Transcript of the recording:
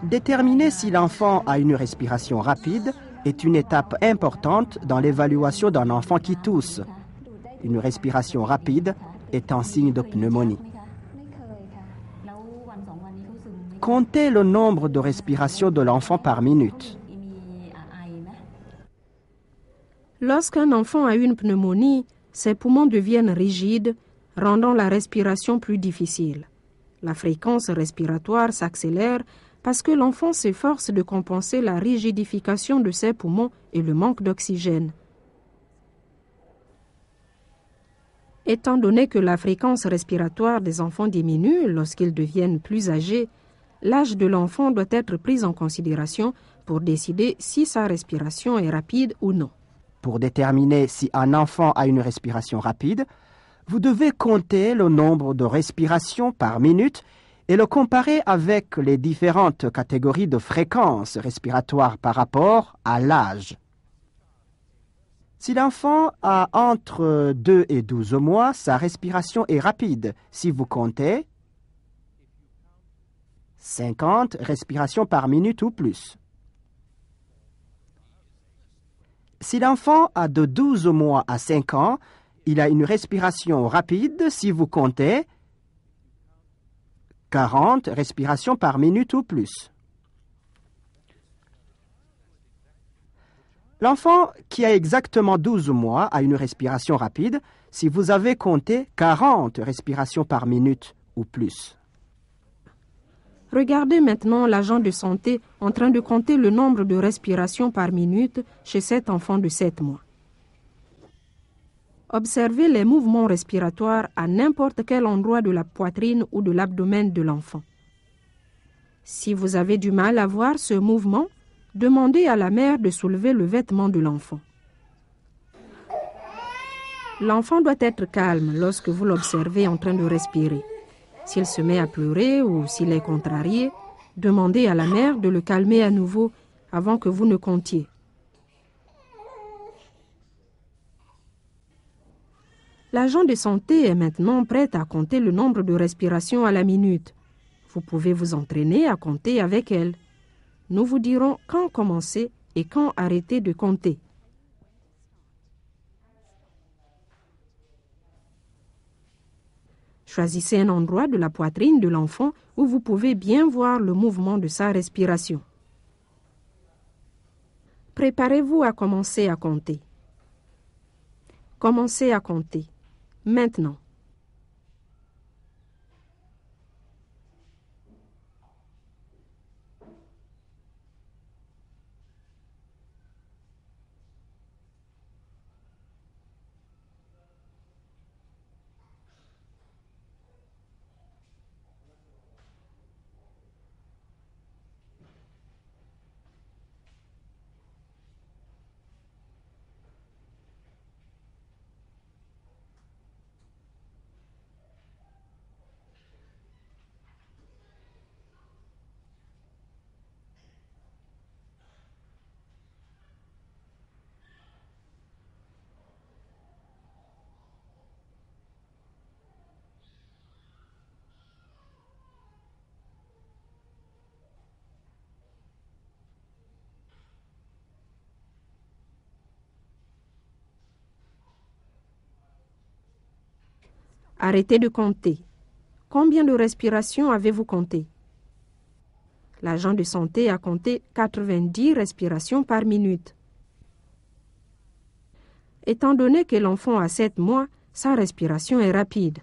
Déterminer si l'enfant a une respiration rapide est une étape importante dans l'évaluation d'un enfant qui tousse. Une respiration rapide est un signe de pneumonie. Comptez le nombre de respirations de l'enfant par minute. Lorsqu'un enfant a une pneumonie, ses poumons deviennent rigides, rendant la respiration plus difficile. La fréquence respiratoire s'accélère parce que l'enfant s'efforce de compenser la rigidification de ses poumons et le manque d'oxygène. Étant donné que la fréquence respiratoire des enfants diminue lorsqu'ils deviennent plus âgés, l'âge de l'enfant doit être pris en considération pour décider si sa respiration est rapide ou non. Pour déterminer si un enfant a une respiration rapide, vous devez compter le nombre de respirations par minute et le comparer avec les différentes catégories de fréquence respiratoire par rapport à l'âge. Si l'enfant a entre 2 et 12 mois, sa respiration est rapide. Si vous comptez 50 respirations par minute ou plus. Si l'enfant a de 12 mois à 5 ans, il a une respiration rapide si vous comptez 40 respirations par minute ou plus. L'enfant qui a exactement 12 mois a une respiration rapide si vous avez compté 40 respirations par minute ou plus. Regardez maintenant l'agent de santé en train de compter le nombre de respirations par minute chez cet enfant de 7 mois. Observez les mouvements respiratoires à n'importe quel endroit de la poitrine ou de l'abdomen de l'enfant. Si vous avez du mal à voir ce mouvement, demandez à la mère de soulever le vêtement de l'enfant. L'enfant doit être calme lorsque vous l'observez en train de respirer. S'il se met à pleurer ou s'il est contrarié, demandez à la mère de le calmer à nouveau avant que vous ne comptiez. L'agent de santé est maintenant prêt à compter le nombre de respirations à la minute. Vous pouvez vous entraîner à compter avec elle. Nous vous dirons quand commencer et quand arrêter de compter. Choisissez un endroit de la poitrine de l'enfant où vous pouvez bien voir le mouvement de sa respiration. Préparez-vous à commencer à compter. Commencez à compter. Maintenant. Arrêtez de compter. Combien de respirations avez-vous compté? L'agent de santé a compté 90 respirations par minute. Étant donné que l'enfant a 7 mois, sa respiration est rapide.